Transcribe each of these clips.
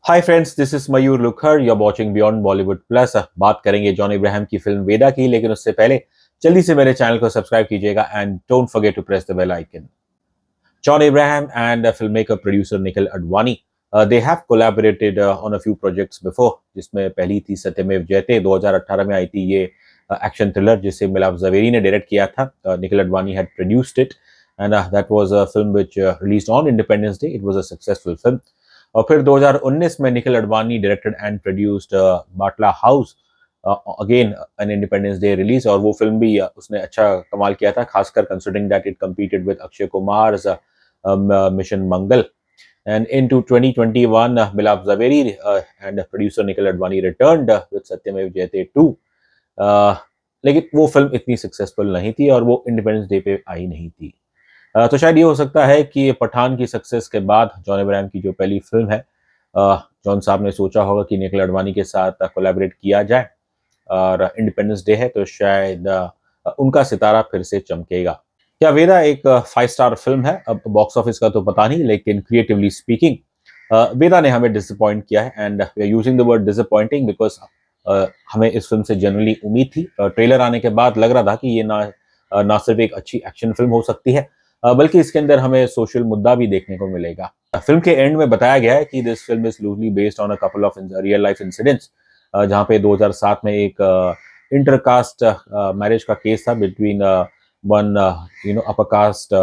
Hi friends, this is Mayur Lukhar. You are watching beyond Bollywood plus. बात करेंगे John Ibrahim की film वेदा की, लेकिन उससे पहले जल्दी से मेरे चैनल को सब्सक्राइब कीजिएगा and don't forget to press the bell icon. John Abraham and filmmaker producer Nikhil Advani, they have collaborated on a few projects before, जिसमें पहली थी सत्यमेव जयते 2018 में आई थी। ये एक्शन थ्रिलर जिसे मिलाप जवेरी ने डायरेक्ट किया था। Nikhil Advani had produced it and that was a film which released on Independence Day. It was a successful film. और फिर 2019 में Nikhil Advani directed and produced Batla house, again an Independence Day release, और वो फिल्म भी उसने अच्छा कमाल किया था, खासकर considering that it competed with Akshay Kumar Mission Mangal. And into 2021, Milap Zaveri and producer Nikhil Advani returned with Satyamev Jayate 2. लेकिन वो फिल्म इतनी सक्सेसफुल नहीं थी और वो इंडिपेंडेंस डे पे आई नहीं थी। तो शायद ये हो सकता है कि पठान की सक्सेस के बाद जॉन इब्राहिम की जो पहली फिल्म है, जॉन साहब ने सोचा होगा कि निखिल अडवाणी के साथ कोलैबोरेट किया जाए, और इंडिपेंडेंस डे है तो शायद उनका सितारा फिर से चमकेगा। क्या वेदा एक 5 स्टार फिल्म है? अब बॉक्स ऑफिस का तो पता नहीं, लेकिन क्रिएटिवली स्पीकिंग वेदा ने हमें डिसअपॉइंट किया है, and we are using the word disappointing because हमें इस फिल्म से जनरली उम्मीद थी। ट्रेलर आने के बाद लग रहा था कि ये ना सिर्फ एक अच्छी एक्शन फिल्म हो सकती है, बल्कि इसके अंदर हमें सोशल मुद्दा भी देखने को मिलेगा। फिल्म के एंड में बताया गया है कि this film is loosely based on a couple of real life incidents, जहाँ पे 2007 में एक इंटरकास्ट मैरिज का केस था between one upper caste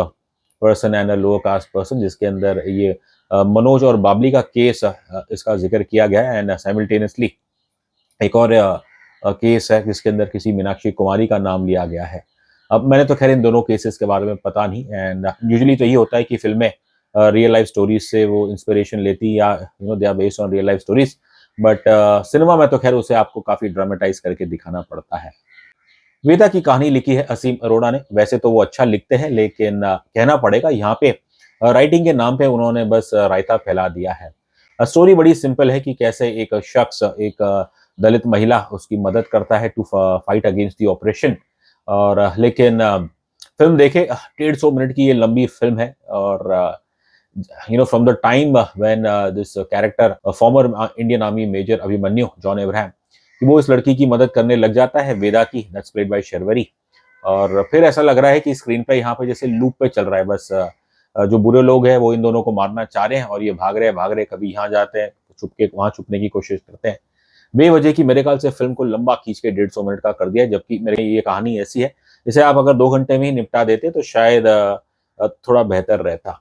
person and a lower caste person, जिसके अंदर ये मनोज और बाबली का केस इसका जिक्र किया गया है। एंड साइमल्टेनियसली एक और केस है जिसके अंदर किसी मीनाक्षी कुमारी का नाम लिया गया है। अब मैंने तो खैर इन दोनों केसेस के बारे में पता नहीं, एंड यूजुअली तो ये होता है कि फिल्में रियल लाइफ स्टोरीज से वो इंस्पिरेशन लेती, या they are based on real life stories, but cinema में तो खैर उसे आपको काफी ड्रामेटाइज करके दिखाना पड़ता है। वेदा की कहानी लिखी है असीम अरोड़ा ने। वैसे तो वो अच्छा लिखते हैं, लेकिन कहना पड़ेगा यहाँ पे राइटिंग के नाम पे उन्होंने बस रायता फैला दिया है। स्टोरी बड़ी सिंपल है कि कैसे एक शख्स एक दलित महिला उसकी मदद करता है to fight against the oppression. और लेकिन फिल्म देखे 150 मिनट की ये लंबी फिल्म है, और from the time when this character former Indian army major Abhimanyu John Abraham, कि वो इस लड़की की मदद करने लग जाता है, वेदा की, दैट्स प्लेड बाय शर्वरी। और फिर ऐसा लग रहा है कि स्क्रीन पे यहाँ पे जैसे लूप पे चल रहा है, बस जो बुरे लोग हैं वो इन दोनों को मारना चाह रहे हैं, और ये भाग रहे, कभी यहाँ जाते हैं, छुप के वहां छुपने की कोशिश करते हैं बेवजह की। मेरे ख्याल से फिल्म को लंबा खींच के 150 मिनट का कर दिया, जबकि मेरे ये कहानी ऐसी है इसे आप अगर 2 घंटे में ही निपटा देते तो शायद थोड़ा बेहतर रहता।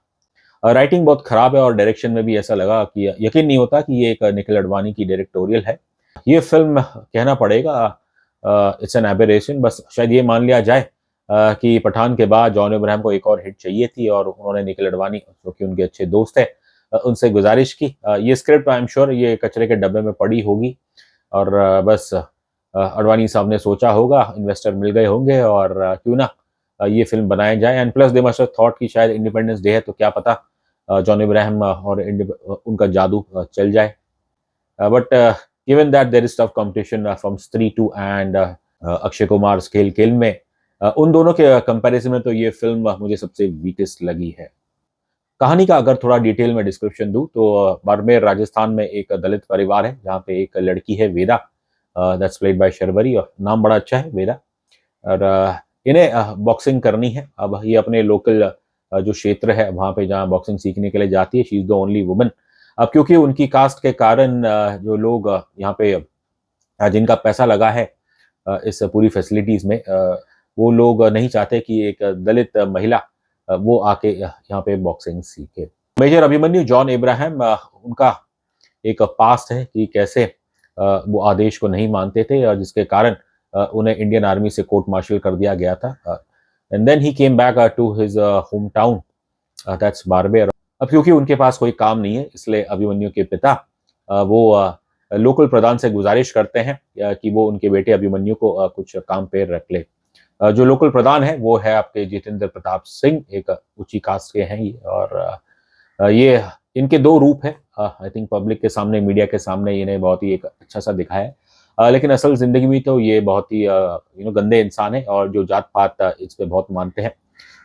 राइटिंग बहुत खराब है, और डायरेक्शन में भी ऐसा लगा कि यकीन नहीं होता कि ये एक निखिल अडवाणी की डायरेक्टोरियल है। ये फिल्म कहना पड़ेगा इट्स एन एबरेशन। बस शायद ये मान लिया जाए कि पठान के बाद जॉन इब्राहिम को एक और हिट चाहिए थी, और उन्होंने निखिल अडवाणी, जो कि उनके अच्छे दोस्त है, उनसे गुजारिश की। ये स्क्रिप्ट आई एम श्योर ये कचरे के डब्बे में पड़ी होगी, और बस अडवाणी साहब ने सोचा होगा, इन्वेस्टर मिल गए होंगे, और क्यों ना ये फिल्म बनाया जाए। And plus they must have thought कि शायद इंडिपेंडेंस डे है तो क्या पता जॉन इब्राहिम और उनका जादू चल जाए। But given that there is tough competition from Stree 2 and Akshay Kumar स्केल किल में, उन दोनों के कंपैरिजन में तो ये फिल्म मुझे सबसे वीकेस्ट लगी है। कहानी का अगर थोड़ा डिटेल में डिस्क्रिप्शन दूं तो बाड़मेर राजस्थान में एक दलित परिवार है जहाँ पे एक लड़की है वेदा, दैट्स प्लेड बाय शर्वरी, और नाम बड़ा अच्छा है वेदा। और इन्हें बॉक्सिंग करनी है। अब ये अपने लोकल जो क्षेत्र है वहाँ पे जहाँ बॉक्सिंग सीखने के लिए जाती है, she is the only woman. अब क्योंकि उनकी कास्ट के कारण जो लोग यहाँ पे जिनका पैसा लगा है इस पूरी फैसिलिटीज़ में, वो लोग नहीं चाहते कि एक दलित महिला वो आके यहाँ पे बॉक्सिंग सीखे। मेजर अभिमन्यु जॉन इब्राहिम, उनका एक पास्ट है कि कैसे वो आदेश को नहीं मानते थे, और जिसके कारण उन्हें इंडियन आर्मी से कोर्ट मार्शल कर दिया गया था। And then he came back to his home town, that's Barmer. अब क्योंकि उनके पास कोई काम नहीं है, इसलिए अभिमन्यु के पिता वो लोकल प्रधान से गुजारिश करते हैं कि वो उनके बेटे अभिमन्यु को कुछ काम पे रख ले। जो लोकल प्रधान है वो है आपके जितेंद्र प्रताप सिंह, एक ऊंची कास्ट के हैं ये, और ये इनके दो रूप है। आई थिंक पब्लिक के सामने, मीडिया के सामने इन्हें बहुत ही एक अच्छा सा दिखाया है, लेकिन असल जिंदगी में तो ये बहुत ही गंदे इंसान है, और जो जात पात इस पे बहुत मानते हैं।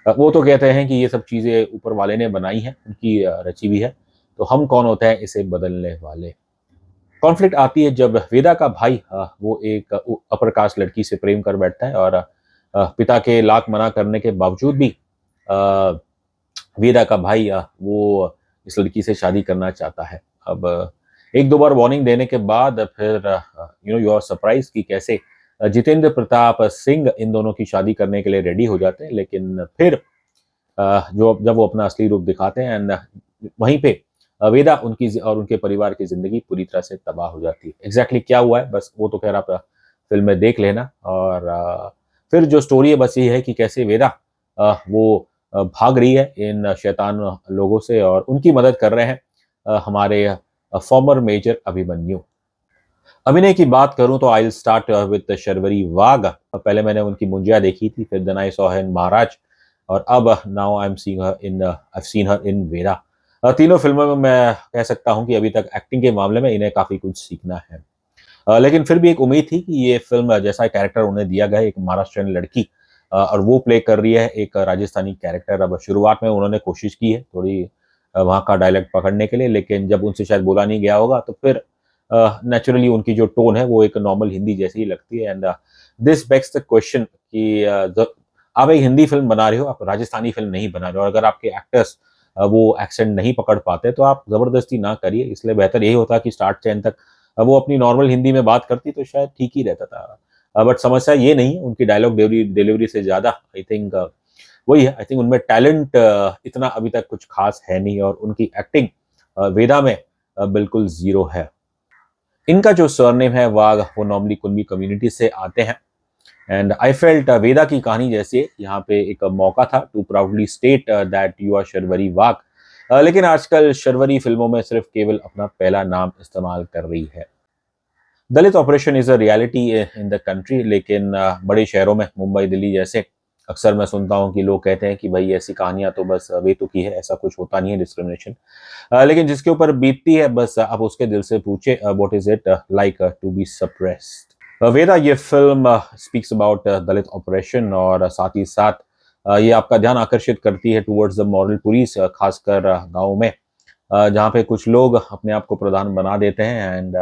वो तो कहते हैं कि ये सब चीज़ें ऊपर वाले ने बनाई हैं, उनकी रची हुई है, तो हम कौन होते हैं इसे बदलने वाले। कॉन्फ्लिक्ट आती है जब वेदा का भाई वो एक अपर कास्ट लड़की से प्रेम कर बैठता है और पिता के लाख मना करने के बावजूद भी अ, वेदा का भाई वो इस लड़की से शादी करना चाहता है। अब एक दो बार वार्निंग देने के बाद फिर यू आर सरप्राइज कि कैसे जितेंद्र प्रताप सिंह इन दोनों की शादी करने के लिए रेडी हो जाते हैं, लेकिन फिर जो जब वो अपना असली रूप दिखाते हैं एंड वहीं पे वेदा उनकी और उनके परिवार की जिंदगी पूरी तरह से तबाह हो जाती है। एग्जैक्टली क्या हुआ है बस वो तो खैर आप फिल्म में देख लेना। और फिर जो स्टोरी है बस ये है कि कैसे वेदा वो भाग रही है इन शैतान लोगों से और उनकी मदद कर रहे हैं हमारे फॉर्मर मेजर अभिमन्यु। अभिनय की बात करूं तो आई स्टार्ट विद शर्वरी वाघ। पहले मैंने उनकी मुंजिया देखी थी, फिर देन आई सॉ हर इन महाराज, और अब now I am seeing her in I seen her in Vedaa. तीनों फिल्मों में मैं कह सकता हूं कि अभी तक एक्टिंग के मामले में इन्हें काफी कुछ सीखना है। लेकिन फिर भी एक उम्मीद थी कि ये फिल्म जैसा कैरेक्टर उन्हें दिया गया है, एक महाराष्ट्रियन लड़की और वो प्ले कर रही है एक राजस्थानी कैरेक्टर। अब शुरुआत में उन्होंने कोशिश की है थोड़ी वहाँ का डायलेक्ट पकड़ने के लिए, लेकिन जब उनसे शायद बोला नहीं गया होगा तो फिर नेचुरली उनकी जो टोन है वो एक नॉर्मल हिंदी जैसी ही लगती है। And this bags the question कि आप एक हिंदी फिल्म बना रहे हो, आप राजस्थानी फिल्म नहीं बना रहे हो, और अगर आपके एक्टर्स वो एक्सेंट नहीं पकड़ पाते तो आप जबरदस्ती ना करिए। इसलिए बेहतर यही होता कि स्टार्ट से एंड तक वो अपनी नॉर्मल हिंदी में बात करती तो शायद ठीक ही रहता था। बट समस्या ये नहीं है उनकी डायलॉग डिलीवरी डिलीवरी से ज़्यादा आई थिंक वही है। आई थिंक उनमें टैलेंट इतना अभी तक कुछ खास है नहीं, और उनकी एक्टिंग वेदा में बिल्कुल ज़ीरो है। इनका जो सरनेम है वाघ वो नॉर्मली कुनबी कम्युनिटी से आते हैं। एंड आई फेल्ट वेदा की कहानी जैसे यहाँ पे एक मौका था to proudly state that you are Sharvari Wagh. लेकिन आजकल शर्वरी फिल्मों में सिर्फ केवल अपना पहला नाम इस्तेमाल कर रही है। Dalit oppression is a reality in the country, लेकिन बड़े शहरों में मुंबई दिल्ली जैसे अक्सर मैं सुनता हूँ कि लोग कहते हैं कि भाई ऐसी कहानियां तो बस बेतुकी है, ऐसा कुछ होता नहीं है डिस्क्रिमिनेशन। लेकिन जिसके ऊपर बीतती है बस आप उसके दिल से पूछे what is it like to be suppressed. Vedaa ये फिल्म स्पीक्स अबाउट दलित ऑपरेशन, और साथ ही साथ ये आपका ध्यान आकर्षित करती है टुवर्ड्स द मॉरल पुलिस, खासकर गाँव में जहाँ पे कुछ लोग अपने आप को प्रधान बना देते हैं and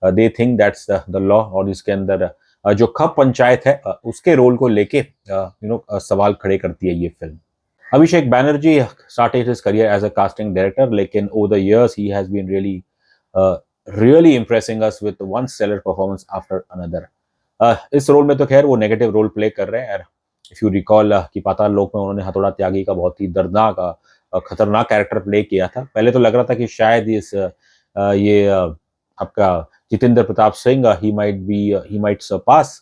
they think that's the law. और इसके अंदर जो खप पंचायत है उसके रोल को लेके सवाल खड़े करती है ये film. Abhishek Banerjee started his career as a casting director, लेकिन over the years he has been really impressing us with one stellar performance after another. इस रोल में तो खैर वो नेगेटिव रोल प्ले कर रहे हैं। इफ यू रिकॉल कि पाताल लोक में उन्होंने हथौड़ा त्यागी का बहुत ही दर्दनाक खतरनाक कैरेक्टर प्ले किया था। पहले तो लग रहा था कि शायद ये आपका जितेंद्र प्रताप सिंह ही माइट सरपास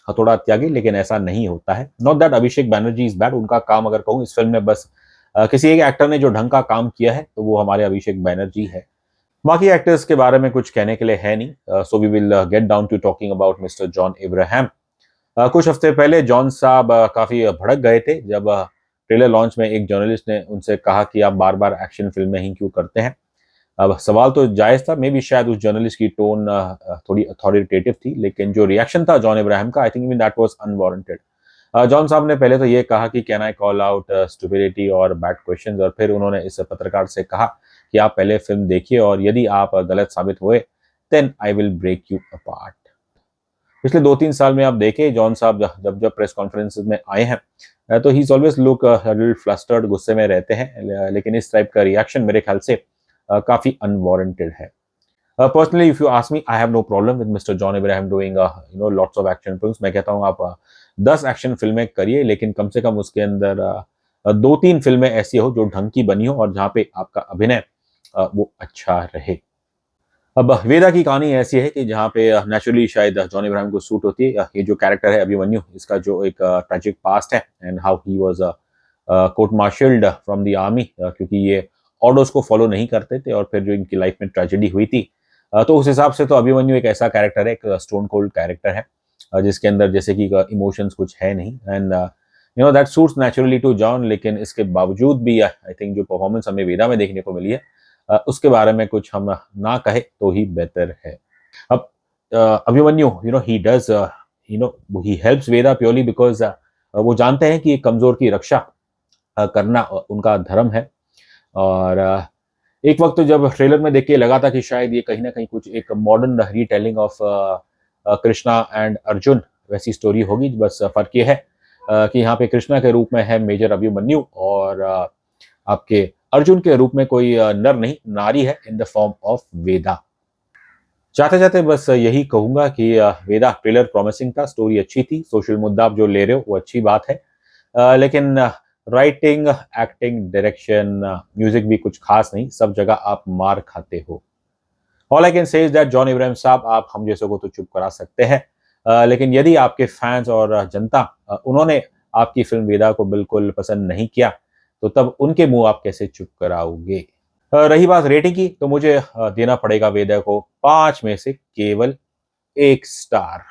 हथौड़ा त्यागी, लेकिन ऐसा नहीं होता है। Not that Abhishek Banerjee is bad, उनका काम अगर कहूँ इस फिल्म में बस किसी एक एक्टर ने जो ढंग का काम किया है तो वो हमारे अभिषेक बैनर्जी है। बाकी एक्टर्स के बारे में कुछ कहने के लिए है नहीं। So we will get down to talking about mister John Abraham. कुछ हफ्ते पहले जॉन साहब काफी भड़क गए थे जब ट्रेलर लॉन्च में एक जर्नलिस्ट ने उनसे कहा कि आप बार बार एक्शन फिल्में ही क्यों करते हैं। अब सवाल तो जायज था, मे बी शायद उस जर्नलिस्ट की टोन थोड़ी अथॉरिटेटिव थी, लेकिन जो रिएक्शन था जॉन इब्राहिम का I think that was unwarranted. John साहब ने पहले तो ये कहा कि can I call out stupidity और बैड क्वेश्चंस, और फिर उन्होंने इस पत्रकार से कहा कि आप पहले फिल्म देखिए और यदि आप गलत साबित हुए then I will break you apart. पिछले 2-3 साल में आप देखें जॉन साहब जब जब प्रेस कॉन्फ्रेंसेस में आए हैं तो he is always look little flustered, गुस्से में रहते हैं, लेकिन इस टाइप का रिएक्शन मेरे ख्याल से काफी अनवारंटेड है। Personally, if you ask me, I have no problem with Mr. John Abraham doing lots of action films. मैं कहता हूँ आप 10 एक्शन फिल्में करिए, लेकिन कम से कम उसके अंदर 2-3 फिल्में ऐसी हो जो ढंग की बनी हो और जहाँ पे आपका अभिनय वो अच्छा रहे। अब वेदा की कहानी ऐसी है कि जहाँ पे नेचुरली शायद जॉन इब्राहिम को सूट होती है। ये जो कैरेक्टर है अभिमन्यु, इसका जो एक ट्रेजिक पास्ट है and how he was court marshalled from the army, क्योंकि ये ऑर्डर्स को फॉलो नहीं करते थे और फिर जो इनकी लाइफ में ट्रेजेडी हुई थी, तो उस हिसाब से तो अभिमन्यु एक ऐसा कैरेक्टर है, एक स्टोन कोल्ड कैरेक्टर है जिसके अंदर जैसे कि इमोशंस कुछ है नहीं and that suits naturally to John. लेकिन इसके बावजूद भी आई थिंक जो परफॉर्मेंस हमें वेदा में देखने को मिली है उसके बारे में कुछ हम ना कहे तो ही बेहतर है। अब Abhimanyu he does he helps Veda purely because वो जानते हैं कि एक कमजोर की रक्षा करना उनका धर्म है। और एक वक्त तो जब ट्रेलर में देख के लगा था कि शायद ये कहीं ना कहीं कुछ एक modern retelling of Krishna and Arjun वैसी स्टोरी होगी। बस फर्क ये है कि यहाँ पे कृष्णा के रूप में है मेजर अभिमन्यु, और आपके अर्जुन के रूप में कोई नर नहीं नारी है इन द फॉर्म ऑफ वेदा। जाते जाते बस यही कहूंगा कि वेदा ट्रेलर प्रॉमिसिंग था, स्टोरी अच्छी थी, सोशल मुद्दा आप जो ले रहे हो वो अच्छी बात है, लेकिन राइटिंग, एक्टिंग, डायरेक्शन, म्यूजिक भी कुछ खास नहीं, सब जगह आप मार खाते हो। All I can say is that John Ibrahim साहब, आप हम जैसों को तो चुप करा सकते हैं, लेकिन यदि आपके फैंस और जनता उन्होंने आपकी फिल्म वेदा को बिल्कुल पसंद नहीं किया, तो तब उनके मुंह आप कैसे चुप कराओगे। रही बात रेटिंग की, तो मुझे देना पड़ेगा वेदा को 5 में से केवल 1 स्टार।